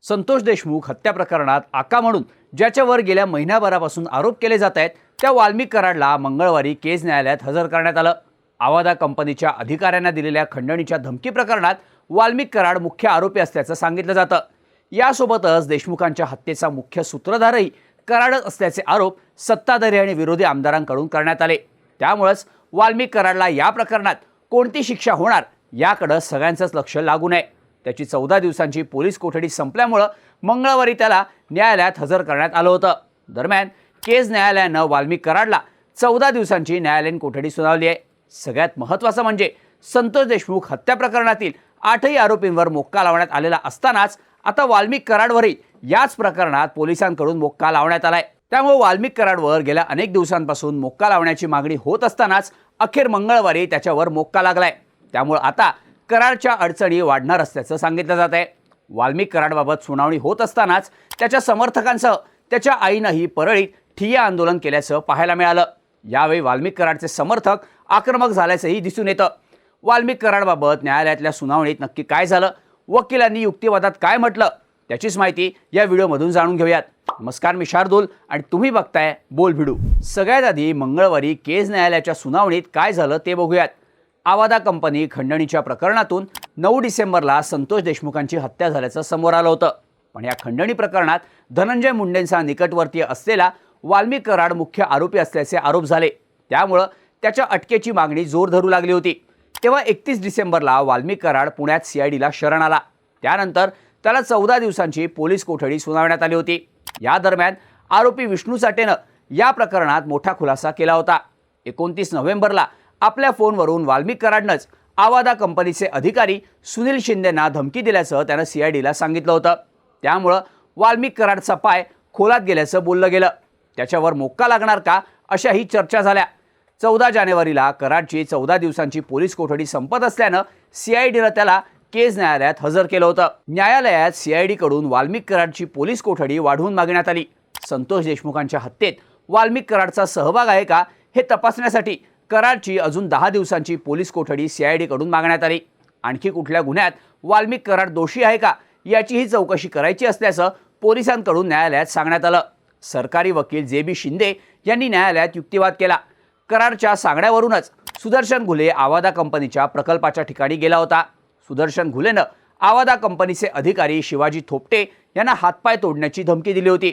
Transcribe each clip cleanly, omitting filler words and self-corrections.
संतोष देशमुख हत्या प्रकरणात आका म्हणून ज्याच्यावर गेल्या महिन्याभरापासून आरोप केले जात आहेत त्या वाल्मिक कराडला मंगळवारी केज न्यायालयात हजर करण्यात आलं। आवादा कंपनीच्या अधिकाऱ्यांना दिलेल्या खंडणीच्या धमकी प्रकरणात वाल्मिक कराड मुख्य आरोपी असल्याचं सांगितलं जातं। यासोबतच देशमुखांच्या हत्येचा मुख्य सूत्रधारही कराडच असल्याचे आरोप सत्ताधारी आणि विरोधी आमदारांकडून करण्यात आले। त्यामुळेच वाल्मिक कराडला या प्रकरणात कोणती शिक्षा होणार याकडे सगळ्यांचंच लक्ष लागून आहे। त्याची 14 दिवसांची पोलीस कोठडी संपल्यामुळे मंगळवारी त्याला न्यायालयात हजर करण्यात आलं होतं। दरम्यान केज न्यायालयानं वाल्मिक कराडला 14 दिवसांची न्यायालयीन कोठडी सुनावली आहे। सगळ्यात महत्त्वाचं म्हणजे संतोष देशमुख हत्या प्रकरणातील 8ही आरोपींवर मोक्का लावण्यात आलेला असतानाच आता वाल्मिक कराडवरही याच प्रकरणात पोलिसांकडून मोक्का लावण्यात आलाय। त्यामुळे वाल्मिक कराडवर गेल्या अनेक दिवसांपासून मोक्का लावण्याची मागणी होत असतानाच अखेर मंगळवारी त्याच्यावर मोक्का लागलाय। त्यामुळे आता कराडच्या अडचणी वाढणार असल्याचं सांगितलं जात आहे। वाल्मिक कराडबाबत सुनावणी होत असतानाच त्याच्या समर्थकांसह त्याच्या आईनंही परळीत ठिय्या आंदोलन केल्याचं पाहायला मिळालं। यावेळी वाल्मिक कराडचे समर्थक आक्रमक झाल्याचंही दिसून येतं। वाल्मिक कराडबाबत न्यायालयातल्या सुनावणीत नक्की काय झालं, वकिलांनी युक्तिवादात काय म्हटलं, त्याचीच माहिती या व्हिडिओमधून जाणून घेऊयात। नमस्कार, मी शार्दूल आणि तुम्ही बघताय बोल भिडू। सगळ्यात आधी मंगळवारी केज न्यायालयाच्या सुनावणीत काय झालं ते बघूयात। आवादा कंपनी खंडणीच्या प्रकरणातून 9 डिसेंबरला संतोष देशमुखांची हत्या झाल्याचं समोर आलं होतं। पण या खंडणी प्रकरणात धनंजय मुंडेंचा निकटवर्तीय असलेला वाल्मिक कराड मुख्य आरोपी असल्याचे आरोप झाले। त्यामुळे त्याच्या अटकेची मागणी जोर धरू लागली होती। तेव्हा 31 डिसेंबरला वाल्मिक कराड पुण्यात सीआयडीला शरण आला। त्यानंतर त्याला 14 दिवसांची पोलीस कोठडी सुनावण्यात आली होती। या दरम्यान आरोपी विष्णू साठेनं या प्रकरणात मोठा खुलासा केला होता। 29 नोव्हेंबरला आपल्या फोनवरून वाल्मिक कराडनंच आवादा कंपनीचे अधिकारी सुनील शिंदेंना धमकी दिल्याचं त्यानं सीआयडीला सांगितलं होतं। त्यामुळं वाल्मिक कराडचा पाय खोलात गेल्याचं बोललं गेलं। त्याच्यावर मोक्का लागणार का अशाही चर्चा झाल्या। 14 जानेवारीला कराडची 14 दिवसांची पोलीस कोठडी संपत असल्यानं सीआयडीनं त्याला केज न्यायालयात हजर केलं होतं। न्यायालयात सीआयडीकडून वाल्मिक कराडची पोलीस कोठडी वाढवून मागण्यात आली। संतोष देशमुखांच्या हत्येत वाल्मिक कराडचा सहभाग आहे का हे तपासण्यासाठी कराडची अजून 10 दिवसांची पोलीस कोठडी सीआयडीकडून मागण्यात आली। आणखी कुठल्या गुन्ह्यात वाल्मिक कराड दोषी आहे का याचीही चौकशी करायची असल्याचं पोलिसांकडून न्यायालयात सांगण्यात आलं। सरकारी वकील जे.बी. शिंदे यांनी न्यायालयात युक्तिवाद केला। कराडच्या सांगण्यावरूनच सुदर्शन घुले आवादा कंपनीच्या प्रकल्पाच्या ठिकाणी गेला होता। सुदर्शन घुलेनं आवादा कंपनीचे अधिकारी शिवाजी थोपटे यांना हातपाय तोडण्याची धमकी दिली होती।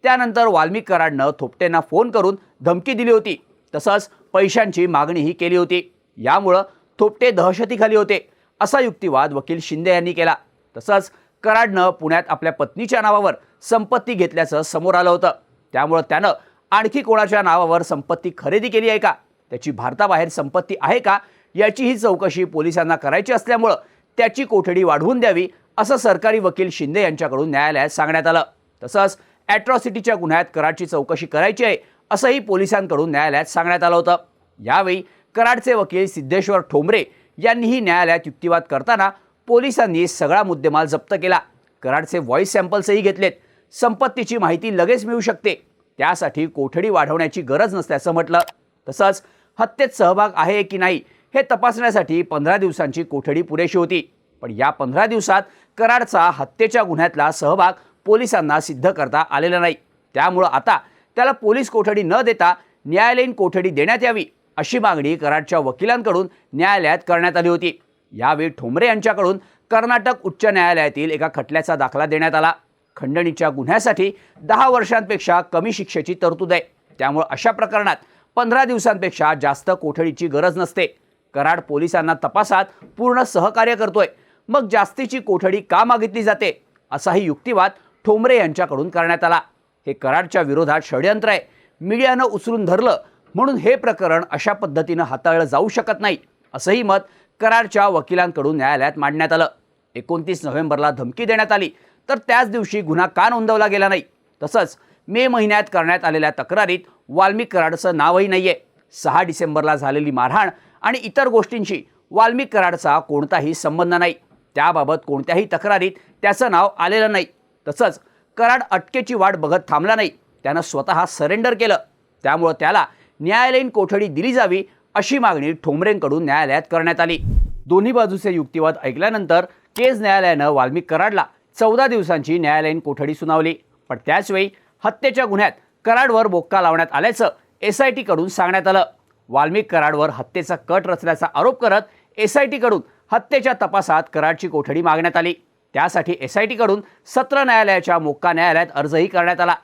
त्यानंतर वाल्मिक कराडनं थोपटेंना फोन करून धमकी दिली होती, तसंच पैशांची मागणीही केली होती। यामुळं थोपटे दहशतीखाली होते असा युक्तिवाद वकील शिंदे यांनी केला। तसंच कराडनं पुण्यात आपल्या पत्नीच्या नावावर संपत्ती घेतल्याचं समोर आलं होतं। त्यामुळं त्यानं आणखी कोणाच्या नावावर संपत्ती खरेदी केली आहे का, त्याची भारताबाहेर संपत्ती आहे का याचीही चौकशी पोलिसांना करायची असल्यामुळं त्याची कोठडी वाढवून द्यावी असं सरकारी वकील शिंदे यांच्याकडून न्यायालयात सांगण्यात आलं। तसंच ॲट्रॉसिटीच्या गुन्ह्यात कराडची चौकशी करायची आहे असंही पोलिसांकडून न्यायालयात सांगण्यात आलं होतं। यावेळी कराडचे वकील सिद्धेश्वर ठोंबरे यांनीही न्यायालयात युक्तिवाद करताना पोलिसांनी सगळा मुद्देमाल जप्त केला। कराडचे व्हॉइस सॅम्पल्सही घेतलेत। संपत्तीची माहिती लगेच मिळू शकते, त्यासाठी कोठडी वाढवण्याची गरज नसल्याचं म्हटलं। तसंच हत्येत सहभाग आहे की नाही हे तपासण्यासाठी 15 दिवसांची कोठडी पुरेशी होती। पण या 15 दिवसात कराडचा हत्येच्या गुन्ह्यातला सहभाग पोलिसांना सिद्ध करता आलेला नाही। त्यामुळं आता त्याला पोलीस कोठडी न देता न्यायालयीन कोठडी देण्यात यावी अशी मागणी कराडच्या वकिलांकडून न्यायालयात करण्यात आली होती। यावेळी ठोंबरे यांच्याकडून कर्नाटक उच्च न्यायालयातील एका खटल्याचा दाखला देण्यात आला। खंडणीच्या गुन्ह्यासाठी 10 वर्षांपेक्षा कमी शिक्षेची तरतूद आहे। त्यामुळे अशा प्रकरणात 15 दिवसांपेक्षा जास्त कोठडीची गरज नसते। कराड पोलिसांना तपासात पूर्ण सहकार्य करतोय, मग जास्तीची कोठडी का मागितली जाते असाही युक्तिवाद ठोंबरे यांच्याकडून करण्यात आला। हे कराडच्या विरोधात षडयंत्र आहे। मीडियानं उचलून धरलं म्हणून हे प्रकरण अशा पद्धतीनं हाताळलं जाऊ शकत नाही असंही मत कराडच्या वकिलांकडून न्यायालयात मांडण्यात आलं। 29 नोव्हेंबरला धमकी देण्यात आली तर त्याच दिवशी गुन्हा का नोंदवला गेला नाही। तसंच मे महिन्यात करण्यात आलेल्या तक्रारीत वाल्मिक कराडचं नावही नाहीये। 6 डिसेंबरला झालेली मारहाण आणि इतर गोष्टींशी वाल्मिक कराडचा कोणताही संबंध नाही। त्याबाबत कोणत्याही तक्रारीत त्याचं नाव आलेलं नाही। तसंच कराड अटकेची वाट बघत थांबला नाही, त्यानं स्वतः सरेंडर केलं। त्यामुळे त्याला न्यायालयीन कोठडी दिली जावी अशी मागणी ठोंबरेंकडून न्यायालयात करण्यात आली। दोन्ही बाजूचे युक्तिवाद ऐकल्यानंतर केज न्यायालयानं वाल्मिक कराडला 14 दिवसांची न्यायालयीन कोठडी सुनावली. पण त्याचवेळी हत्येच्या गुन्ह्यात कराडवर मोक्का लावण्यात आल्याचं SIT कडून सांगण्यात आलं. वाल्मिक कराडवर हत्येचा कट रचल्याचा आरोप करत SIT कडून हत्येच्या तपासात कराडची कोठडी मागण्यात आली. त्यासाठी SIT कडून सत्र न्यायालयाच्या मोक्का न्यायालयात अर्जही करण्यात आला.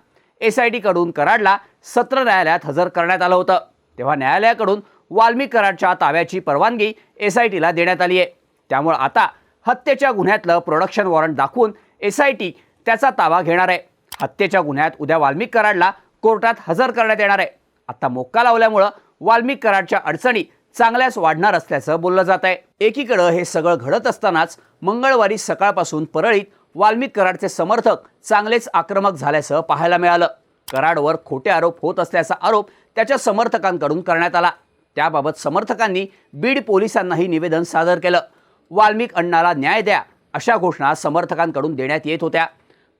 SIT कडून कराडला सत्र न्यायालयात हजर करण्यात आलं होतं. तेव्हा न्यायालयाकडून वाल्मिक कराडच्या ताब्याची परवानगी SITला देण्यात आली आहे. त्यामुळे आता हत्येच्या गुन्ह्यातलं प्रोडक्शन वॉरंट दाखवून SIT त्याचा ताबा घेणार आहे. हत्येच्या गुन्ह्यात उद्या वाल्मिक कराडला कोर्टात हजर करण्यात येणार आहे. आता मोक्का लावल्यामुळं वाल्मिक कराडच्या अडचणी चांगल्याच वाढणार असल्याचं बोललं जात आहे. एकीकडे हे सगळं घडत असतानाच मंगळवारी सकाळपासून परळीत वाल्मिक कराडचे समर्थक चांगलेच आक्रमक झाल्याचं पाहायला मिळालं. कराडवर खोटे आरोप होत असल्याचा आरोप त्याच्या समर्थकांकडून करण्यात आला. त्याबाबत समर्थकांनी बीड पोलिसांनाही निवेदन सादर केलं. वाल्मिक अण्णाला न्याय द्या अशा घोषणा समर्थकांकडून देण्यात येत होत्या.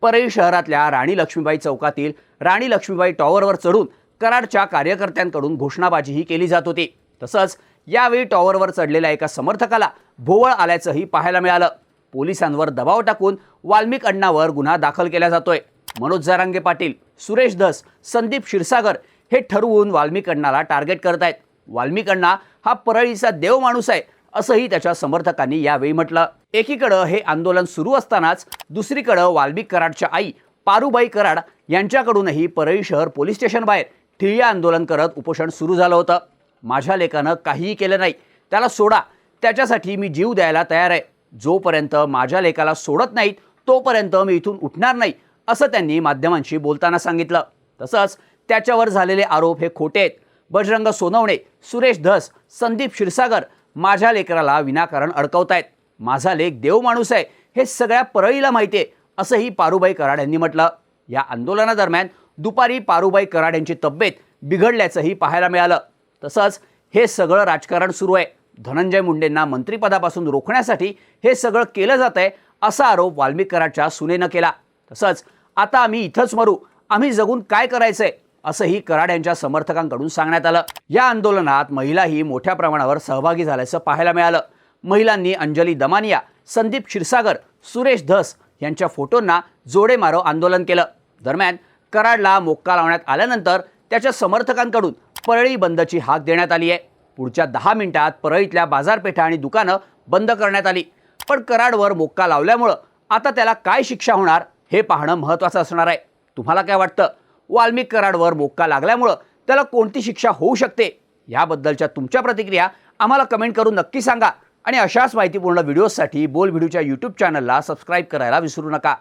परळी शहरातल्या राणी लक्ष्मीबाई चौकातील राणी लक्ष्मीबाई टॉवरवर चढून कराडच्या कार्यकर्त्यांकडून घोषणाबाजीही केली जात होती. तसंच यावेळी टॉवरवर चढलेल्या एका समर्थकाला भोवळ आल्याचंही पाहायला मिळालं. पोलिसांवर दबाव टाकून वाल्मिक अण्णावर गुन्हा दाखल केला जातोय. मनोज जरांगे पाटील, सुरेश धस, संदीप क्षीरसागर हे ठरवून वाल्मिक अण्णाला टार्गेट करतायत. वाल्मिक अण्णा हा परळीचा देव माणूस आहे असंही त्याच्या समर्थकांनी यावेळी म्हटलं. एकीकडे हे आंदोलन सुरू असतानाच दुसरीकडे वाल्मिक कराडच्या आई पारुबाई कराड यांच्याकडूनही परळी शहर पोलीस स्टेशन बाहेर ठिय्या आंदोलन करत उपोषण सुरू झालं होतं. माझ्या लेकानं काहीही केलं नाही, त्याला सोडा, त्याच्यासाठी मी जीव द्यायला तयार आहे. जोपर्यंत माझ्या लेकाला सोडत नाहीत तोपर्यंत मी इथून उठणार नाही असं त्यांनी माध्यमांशी बोलताना सांगितलं. तसंच त्याच्यावर झालेले आरोप हे खोटे आहेत. बजरंग सोनवणे, सुरेश धस, संदीप क्षीरसागर माझ्या लेकराला विनाकारण अडकवतायत. माझा लेक देव माणूस आहे हे सगळ्या परळीला माहिती आहे असंही पारुबाई कराड यांनी म्हटलं. या आंदोलनादरम्यान दुपारी पारुबाई कराड यांची तब्येत बिघडल्याचंही पाहायला मिळालं. तसंच हे सगळं राजकारण सुरू आहे. धनंजय मुंडेंना मंत्रिपदापासून रोखण्यासाठी हे सगळं केलं जात आहे असा आरोप वाल्मिक कराडच्या सुनेनं केला. तसंच आता आम्ही इथंच मरू, आम्ही जगून काय करायचंय असंही कराड यांच्या समर्थकांकडून सांगण्यात आलं. या आंदोलनात महिलाही मोठ्या प्रमाणावर सहभागी झाल्याचं पाहायला मिळालं. महिलांनी अंजली दमानिया, संदीप क्षीरसागर, सुरेश धस यांच्या फोटोंना जोडे मारो आंदोलन केलं. दरम्यान कराडला मोक्का लावण्यात आल्यानंतर त्याच्या समर्थकांकडून परळी बंदची हाक देण्यात आली आहे. पुढच्या 10 मिनिटात परळीतल्या बाजारपेठा आणि दुकानं बंद करण्यात आली. पण कराडवर मोक्का लावल्यामुळं आता त्याला काय शिक्षा होणार हे पाहणं महत्त्वाचं असणार आहे. तुम्हाला काय वाटतं? वाल्मिक कराडवर मोक्का लागल्यामुळं त्याला कोणती शिक्षा होऊ शकते? याबद्दलच्या तुमच्या प्रतिक्रिया आम्हाला कमेंट करून नक्की सांगा. आणि अशाच माहितीपूर्ण व्हिडिओसाठी बोल व्हिडिओच्या YouTube चॅनलला सबस्क्राईब करायला विसरू नका.